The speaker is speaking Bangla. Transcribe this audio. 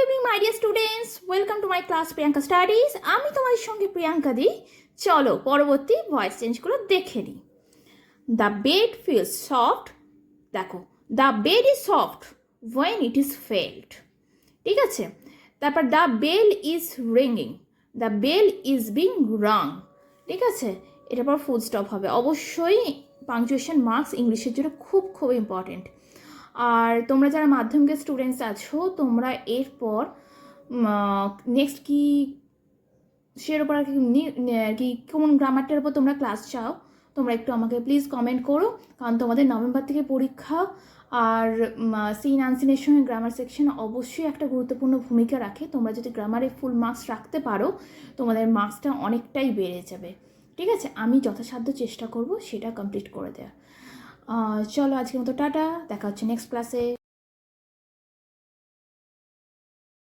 Evening my dear students, welcome to my class Priyanka studies. আমি তোমাদের সঙ্গে প্রিয়াঙ্কা দি। চলো পরবর্তী ভয়েস চেঞ্জগুলো দেখে নিই। দ্য বেড ফিলস সফট, দেখো the bed is soft when it is felt, ঠিক আছে। তারপর the bell is ringing, the bell is being rung, ঠিক আছে। এটার পর ফুল স্টপ হবে। অবশ্যই পাংচুয়েশন মার্কস ইংলিশের জন্য খুব খুব ইম্পর্টেন্ট। আর তোমরা যারা মাধ্যমিকের স্টুডেন্টস আছো, তোমরা এরপর নেক্সট কি সের ওপর আর কি কোন গ্রামারটার উপর তোমরা ক্লাস চাও, তোমরা একটু আমাকে প্লিজ কমেন্ট করো। কারণ তোমাদের নভেম্বর থেকে পরীক্ষা, আর সিন আনসিনের সঙ্গে গ্রামার সেকশন অবশ্যই একটা গুরুত্বপূর্ণ ভূমিকা রাখে। তোমরা যদি গ্রামারে ফুল মার্কস রাখতে পারো, তোমাদের মার্কসটা অনেকটাই বেড়ে যাবে, ঠিক আছে। আমি যথাসাধ্য চেষ্টা করব সেটা কমপ্লিট করে দেওয়া। চলো আজকের মতো টাটা, দেখা হচ্ছে নেক্সট ক্লাসে।